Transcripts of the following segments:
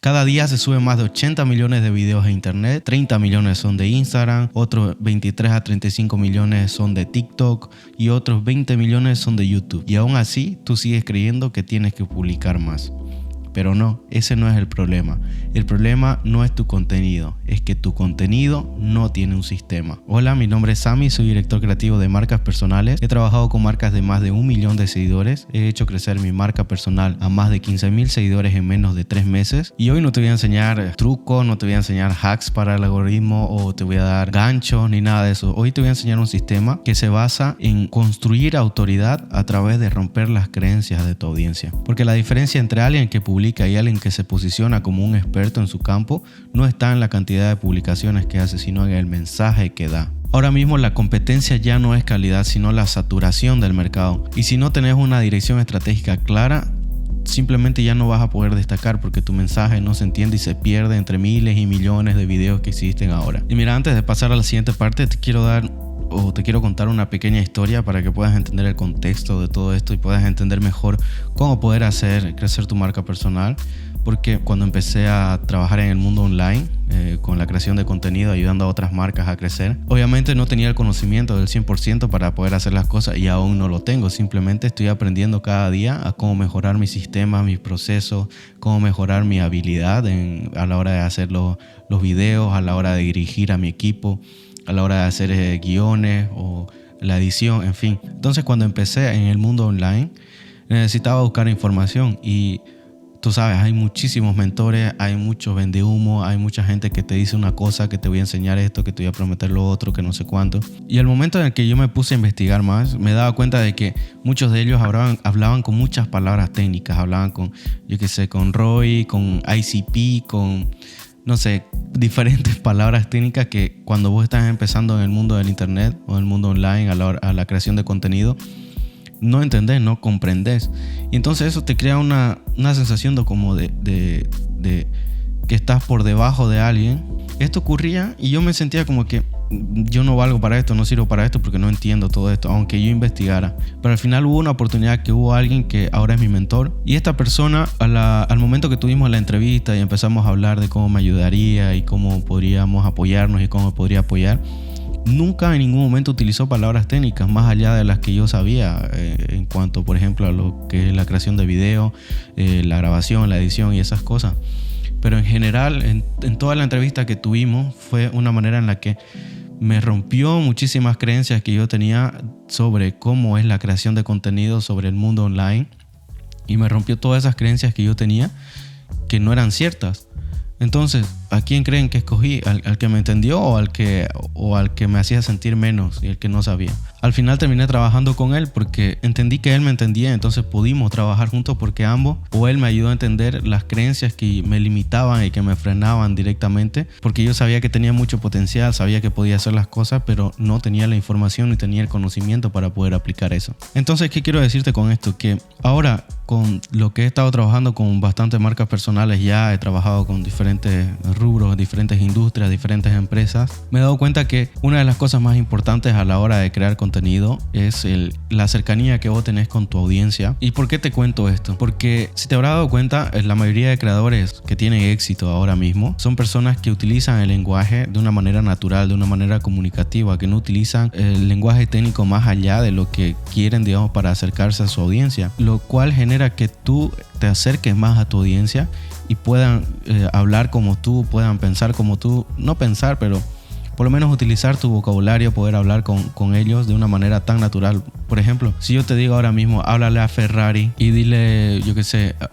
Cada día se suben más de 80 millones de videos a internet, 30 millones son de Instagram, otros 23 a 35 millones son de TikTok y otros 20 millones son de YouTube. Y aún así, tú sigues creyendo que tienes que publicar más. Pero no, ese no es el problema. El problema no es tu contenido, es que tu contenido no tiene un sistema. Hola, mi nombre es Sammy, soy director creativo de marcas personales. He trabajado con marcas de más de 1 millón de seguidores. He hecho crecer mi marca personal a más de 15,000 seguidores en menos de 3 meses. Y hoy no te voy a enseñar trucos, no te voy a enseñar hacks para el algoritmo o te voy a dar ganchos ni nada de eso. Hoy te voy a enseñar un sistema que se basa en construir autoridad a través de romper las creencias de tu audiencia. Porque la diferencia entre alguien que publica y alguien que se posiciona como un experto en su campo no está en la cantidad de publicaciones que hace, sino en el mensaje que da. Ahora mismo la competencia ya no es calidad, sino la saturación del mercado. Y si no tenés una dirección estratégica clara, simplemente ya no vas a poder destacar porque tu mensaje no se entiende y se pierde entre miles y millones de videos que existen ahora. Y mira, antes de pasar a la siguiente parte, te quiero contar una pequeña historia para que puedas entender el contexto de todo esto y puedas entender mejor cómo poder hacer crecer tu marca personal. Porque cuando empecé a trabajar en el mundo online, con la creación de contenido, ayudando a otras marcas a crecer, obviamente no tenía el conocimiento del 100% para poder hacer las cosas y aún no lo tengo. Simplemente estoy aprendiendo cada día a cómo mejorar mis sistemas, mis procesos, cómo mejorar mi habilidad a la hora de hacer los videos, a la hora de dirigir a mi equipo, a la hora de hacer guiones o la edición, en fin. Entonces, cuando empecé en el mundo online, necesitaba buscar información y tú sabes, hay muchísimos mentores, hay muchos vendehumo, hay mucha gente que te dice una cosa, que te voy a enseñar esto, que te voy a prometer lo otro, que no sé cuánto. Y al momento en el que yo me puse a investigar más, me daba cuenta de que muchos de ellos hablaban con muchas palabras técnicas, hablaban con, con ROI, con ICP, con, no sé, diferentes palabras técnicas que cuando vos estás empezando en el mundo del internet o en el mundo online a la creación de contenido, no entendés, no comprendés. Y entonces eso te crea una sensación de que estás por debajo de alguien. Esto ocurría y yo me sentía como que yo no valgo para esto, no sirvo para esto porque no entiendo todo esto, aunque yo investigara. Pero al final hubo una oportunidad que hubo alguien que ahora es mi mentor. Y esta persona, al momento que tuvimos la entrevista y empezamos a hablar de cómo me ayudaría y cómo podríamos apoyarnos y cómo me podría apoyar, nunca en ningún momento utilizó palabras técnicas más allá de las que yo sabía en cuanto, por ejemplo, a lo que es la creación de video, la grabación, la edición y esas cosas. Pero en general, en toda la entrevista que tuvimos, fue una manera en la que me rompió muchísimas creencias que yo tenía sobre cómo es la creación de contenido, sobre el mundo online, y me rompió todas esas creencias que yo tenía que no eran ciertas. Entonces, ¿a quién creen que escogí? ¿Al que me entendió o al que me hacía sentir menos y el que no sabía? Al final terminé trabajando con él porque entendí que él me entendía, entonces pudimos trabajar juntos porque ambos, o él me ayudó a entender las creencias que me limitaban y que me frenaban directamente, porque yo sabía que tenía mucho potencial, sabía que podía hacer las cosas, pero no tenía la información ni tenía el conocimiento para poder aplicar eso. Entonces, ¿qué quiero decirte con esto? Que ahora, con lo que he estado trabajando con bastantes marcas personales, ya he trabajado con diferentes rubros, diferentes industrias, diferentes empresas, me he dado cuenta que una de las cosas más importantes a la hora de crear contenido es la cercanía que vos tenés con tu audiencia. ¿Y por qué te cuento esto? Porque si te habrás dado cuenta, la mayoría de creadores que tienen éxito ahora mismo son personas que utilizan el lenguaje de una manera natural, de una manera comunicativa, que no utilizan el lenguaje técnico más allá de lo que quieren, digamos, para acercarse a su audiencia, lo cual genera que tú te acerques más a tu audiencia y puedan hablar como tú, puedan pensar como tú, no pensar, pero por lo menos utilizar tu vocabulario, poder hablar con ellos de una manera tan natural. Por ejemplo, si yo te digo ahora mismo, háblale a Ferrari y dile,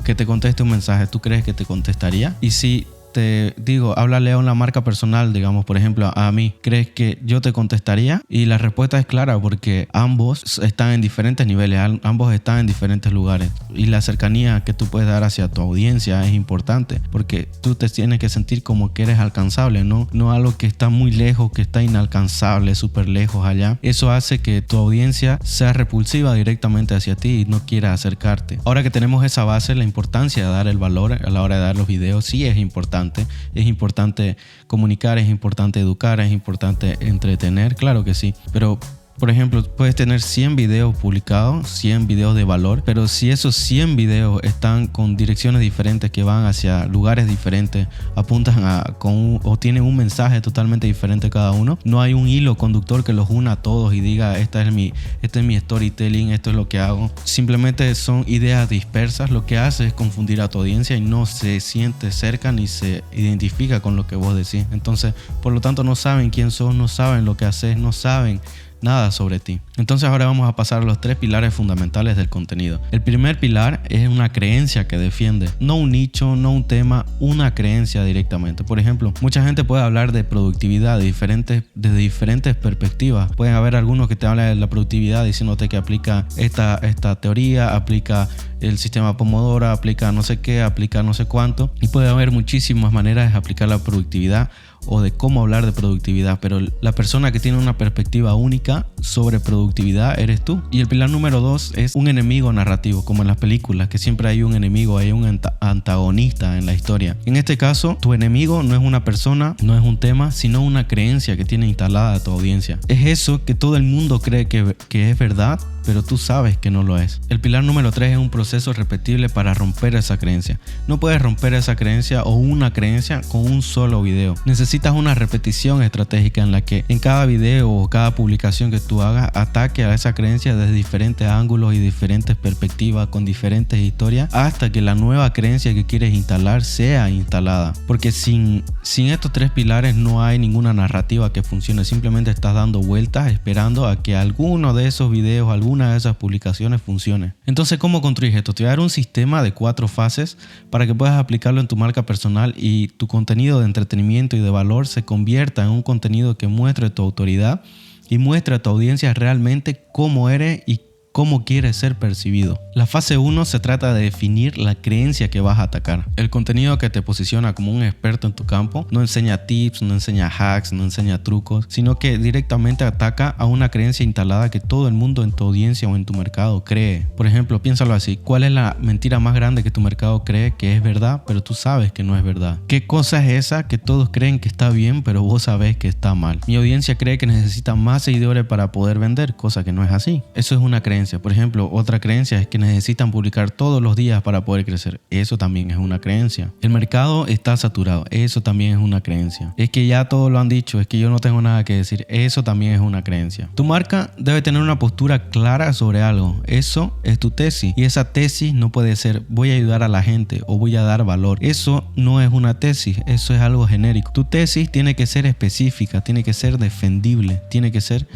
que te conteste un mensaje, ¿tú crees que te contestaría? Y si te digo, háblale a una marca personal, digamos, por ejemplo, a mí, ¿crees que yo te contestaría? Y la respuesta es clara, porque ambos están en diferentes niveles, ambos están en diferentes lugares. Y la cercanía que tú puedes dar hacia tu audiencia es importante, porque tú te tienes que sentir como que eres alcanzable, no algo que está muy lejos, que está inalcanzable, súper lejos allá. Eso hace que tu audiencia sea repulsiva directamente hacia ti y no quiera acercarte. Ahora que tenemos esa base, la importancia de dar el valor a la hora de dar los videos sí es importante. Es importante comunicar, es importante educar, es importante entretener, claro que sí, pero Por ejemplo, puedes tener 100 videos publicados, 100 videos de valor, pero si esos 100 videos están con direcciones diferentes que van hacia lugares diferentes, apuntan o tienen un mensaje totalmente diferente cada uno, no hay un hilo conductor que los una a todos y diga este es mi storytelling, esto es lo que hago. Simplemente son ideas dispersas. Lo que hace es confundir a tu audiencia y no se siente cerca ni se identifica con lo que vos decís. Entonces, por lo tanto, no saben quién sos, no saben lo que haces, no saben nada sobre ti. Entonces ahora vamos a pasar a los 3 pilares fundamentales del contenido. El primer pilar es una creencia que defiende, no un nicho, no un tema, una creencia directamente. Por ejemplo, mucha gente puede hablar de productividad desde diferentes perspectivas. Pueden haber algunos que te hablan de la productividad diciéndote que aplica esta teoría, aplica el sistema Pomodoro, aplica no sé qué, aplica no sé cuánto, y puede haber muchísimas maneras de aplicar la productividad o de cómo hablar de productividad, pero la persona que tiene una perspectiva única sobre productividad eres tú. Y el pilar número 2 es un enemigo narrativo, como en las películas, que siempre hay un enemigo, hay un antagonista en la historia. En este caso, tu enemigo no es una persona, no es un tema, sino una creencia que tiene instalada tu audiencia. Es eso que todo el mundo cree que es verdad, pero tú sabes que no lo es. El pilar número 3 es un proceso repetible para romper esa creencia. No puedes romper esa creencia o una creencia con un solo video. Necesitas una repetición estratégica en la que en cada video o cada publicación que tú hagas ataque a esa creencia desde diferentes ángulos y diferentes perspectivas con diferentes historias hasta que la nueva creencia que quieres instalar sea instalada. Porque sin estos 3 pilares no hay ninguna narrativa que funcione. Simplemente estás dando vueltas esperando a que alguno de esos videos, alguna de esas publicaciones funcione. Entonces, ¿cómo construyes esto? Te voy a dar un sistema de 4 fases para que puedas aplicarlo en tu marca personal y tu contenido de entretenimiento y de valor se convierta en un contenido que muestre tu autoridad y muestre a tu audiencia realmente cómo eres y cómo quieres ser percibido. La fase 1 se trata de definir la creencia que vas a atacar. El contenido que te posiciona como un experto en tu campo no enseña tips, no enseña hacks, no enseña trucos, sino que directamente ataca a una creencia instalada que todo el mundo en tu audiencia o en tu mercado cree. Por ejemplo, piénsalo así: ¿cuál es la mentira más grande que tu mercado cree que es verdad, pero tú sabes que no es verdad? ¿Qué cosa es esa que todos creen que está bien, pero vos sabes que está mal? Mi audiencia cree que necesita más seguidores para poder vender, cosa que no es así. Eso es una creencia. Por ejemplo, otra creencia es que necesitan publicar todos los días para poder crecer. Eso también es una creencia. El mercado está saturado. Eso también es una creencia. Es que ya todos lo han dicho. Es que yo no tengo nada que decir. Eso también es una creencia. Tu marca debe tener una postura clara sobre algo. Eso es tu tesis. Y esa tesis no puede ser voy a ayudar a la gente o voy a dar valor. Eso no es una tesis. Eso es algo genérico. Tu tesis tiene que ser específica, tiene que ser defendible, tiene que ser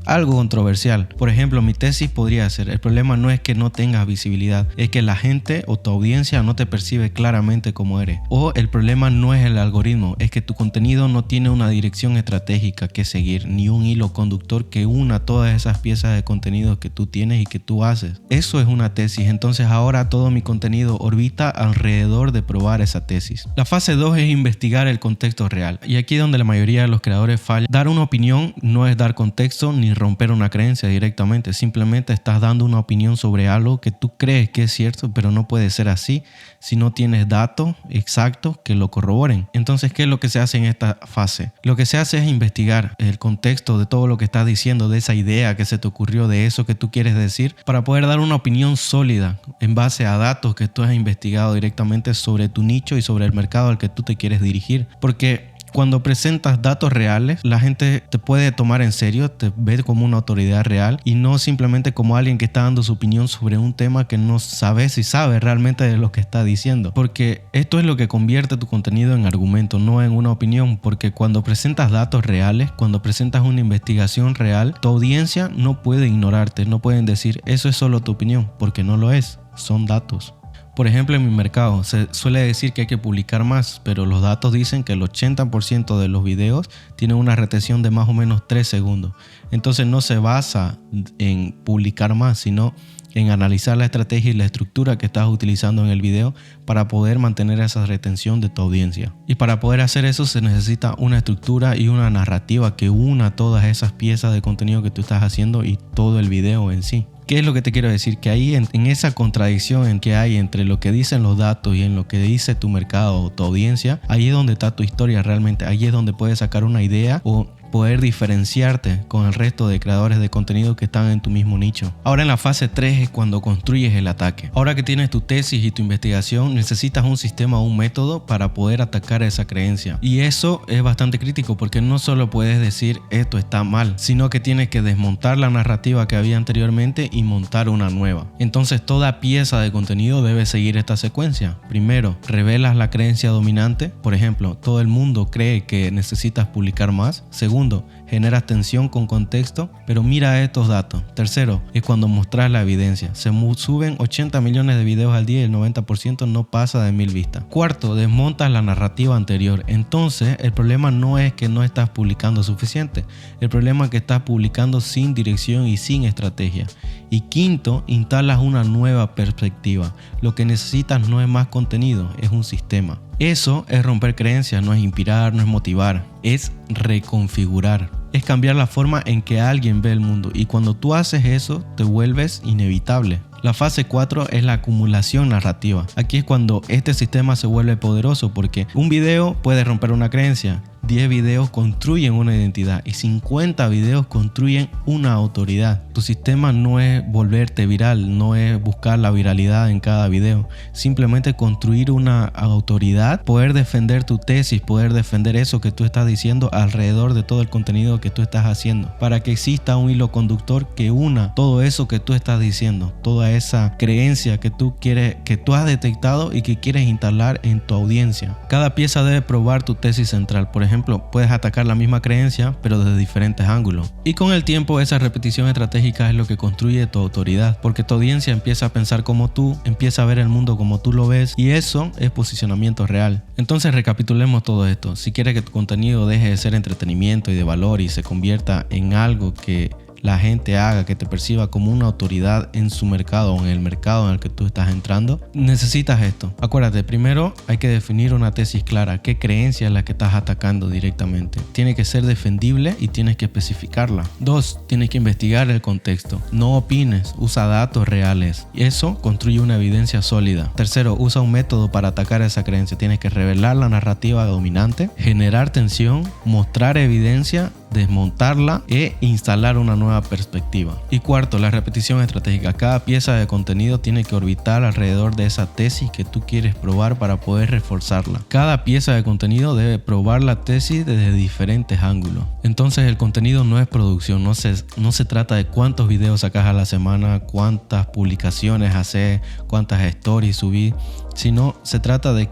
algo controversial. Por ejemplo, mi tesis podría ser: el problema no es que no tengas visibilidad, es que la gente o tu audiencia no te percibe claramente como eres. O el problema no es el algoritmo, es que tu contenido no tiene una dirección estratégica que seguir, ni un hilo conductor que una todas esas piezas de contenido que tú tienes y que tú haces. Eso es una tesis. Entonces ahora todo mi contenido orbita alrededor de probar esa tesis. La fase 2 es investigar el contexto real. Y aquí es donde la mayoría de los creadores fallan. Dar una opinión no es dar contexto ni romper una creencia directamente. Simplemente estás dando una opinión sobre algo que tú crees que es cierto, pero no puede ser así si no tienes datos exactos que lo corroboren. Entonces, ¿qué es lo que se hace en esta fase? Lo que se hace es investigar el contexto de todo lo que estás diciendo, de esa idea que se te ocurrió, de eso que tú quieres decir, para poder dar una opinión sólida en base a datos que tú has investigado directamente sobre tu nicho y sobre el mercado al que tú te quieres dirigir. Porque cuando presentas datos reales, la gente te puede tomar en serio, te ve como una autoridad real y no simplemente como alguien que está dando su opinión sobre un tema que no sabe si sabe realmente de lo que está diciendo. Porque esto es lo que convierte tu contenido en argumento, no en una opinión. Porque cuando presentas datos reales, cuando presentas una investigación real, tu audiencia no puede ignorarte, no pueden decir eso es solo tu opinión, porque no lo es, son datos. Por ejemplo, en mi mercado se suele decir que hay que publicar más, pero los datos dicen que el 80% de los videos tienen una retención de más o menos 3 segundos. Entonces no se basa en publicar más, sino en analizar la estrategia y la estructura que estás utilizando en el video para poder mantener esa retención de tu audiencia. Y para poder hacer eso se necesita una estructura y una narrativa que una todas esas piezas de contenido que tú estás haciendo y todo el video en sí. ¿Qué es lo que te quiero decir? Que ahí en esa contradicción en que hay entre lo que dicen los datos y en lo que dice tu mercado o tu audiencia, ahí es donde está tu historia realmente. Ahí es donde puedes sacar una idea o poder diferenciarte con el resto de creadores de contenido que están en tu mismo nicho. Ahora en la fase 3 es cuando construyes el ataque. Ahora que tienes tu tesis y tu investigación, necesitas un sistema o un método para poder atacar esa creencia. Y eso es bastante crítico porque no solo puedes decir esto está mal, sino que tienes que desmontar la narrativa que había anteriormente y montar una nueva. Entonces toda pieza de contenido debe seguir esta secuencia. Primero, revelas la creencia dominante. Por ejemplo, todo el mundo cree que necesitas publicar más. Segundo, generas tensión con contexto, pero mira estos datos. Tercero, es cuando mostras la evidencia. Se suben 80 millones de videos al día y el 90% no pasa de 1000 vistas. Cuarto, desmontas la narrativa anterior. Entonces, el problema no es que no estás publicando suficiente. El problema es que estás publicando sin dirección y sin estrategia. Y quinto, instalas una nueva perspectiva. Lo que necesitas no es más contenido, es un sistema. Eso es romper creencias, no es inspirar, no es motivar, es reconfigurar. Es cambiar la forma en que alguien ve el mundo y cuando tú haces eso te vuelves inevitable. La fase 4 es la acumulación narrativa. Aquí es cuando este sistema se vuelve poderoso porque un video puede romper una creencia, 10 videos construyen una identidad y 50 videos construyen una autoridad. Tu sistema no es volverte viral, no es buscar la viralidad en cada video, simplemente construir una autoridad, poder defender tu tesis, poder defender eso que tú estás diciendo alrededor de todo el contenido que tú estás haciendo, para que exista un hilo conductor que una todo eso que tú estás diciendo, toda esa creencia que tú quieres, que tú has detectado y que quieres instalar en tu audiencia. Cada pieza debe probar tu tesis central. Por ejemplo, puedes atacar la misma creencia pero desde diferentes ángulos. Y con el tiempo esa repetición estratégica es lo que construye tu autoridad, porque tu audiencia empieza a pensar como tú, empieza a ver el mundo como tú lo ves y eso es posicionamiento real. Entonces recapitulemos todo esto. Si quieres que tu contenido deje de ser entretenimiento y de valor y se convierta en algo que la gente haga, que te perciba como una autoridad en su mercado o en el mercado en el que tú estás entrando, necesitas esto. Acuérdate, primero hay que definir una tesis clara, qué creencia es la que estás atacando directamente. Tiene que ser defendible y tienes que especificarla. 2, tienes que investigar el contexto. No opines, usa datos reales. Y eso construye una evidencia sólida. Tercero, usa un método para atacar esa creencia. Tienes que revelar la narrativa dominante, generar tensión, mostrar evidencia, desmontarla e instalar una nueva perspectiva. Y cuarto, la repetición estratégica. Cada pieza de contenido tiene que orbitar alrededor de esa tesis que tú quieres probar para poder reforzarla. Cada pieza de contenido debe probar la tesis desde diferentes ángulos. Entonces el contenido no es producción, no se trata de cuántos videos sacas a la semana, cuántas publicaciones haces, cuántas stories subís, sino se trata de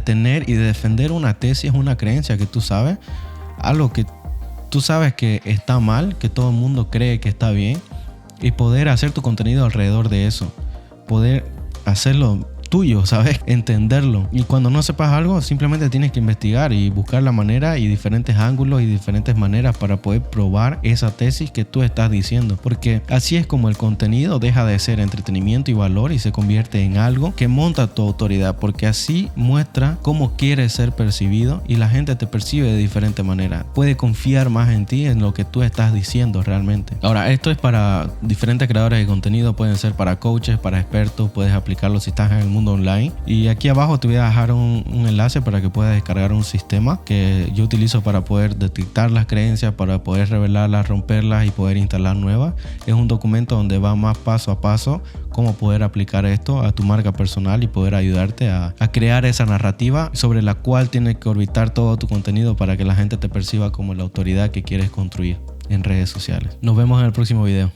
tener y de defender una tesis, una creencia que tú sabes, algo que tú sabes que está mal, que todo el mundo cree que está bien, y poder hacer tu contenido alrededor de eso, poder hacerlo tuyo, ¿sabes? Entenderlo. Y cuando no sepas algo, simplemente tienes que investigar y buscar la manera y diferentes ángulos y diferentes maneras para poder probar esa tesis que tú estás diciendo. Porque así es como el contenido deja de ser entretenimiento y valor y se convierte en algo que monta tu autoridad. Porque así muestra cómo quieres ser percibido y la gente te percibe de diferente manera. Puede confiar más en ti, en lo que tú estás diciendo realmente. Ahora, esto es para diferentes creadores de contenido. Pueden ser para coaches, para expertos. Puedes aplicarlo si estás en el mundo online, y aquí abajo te voy a dejar un enlace para que puedas descargar un sistema que yo utilizo para poder detectar las creencias, para poder revelarlas, romperlas y poder instalar nuevas. Es un documento donde va más paso a paso cómo poder aplicar esto a tu marca personal y poder ayudarte a crear esa narrativa sobre la cual tienes que orbitar todo tu contenido para que la gente te perciba como la autoridad que quieres construir en redes sociales. Nos vemos en el próximo video.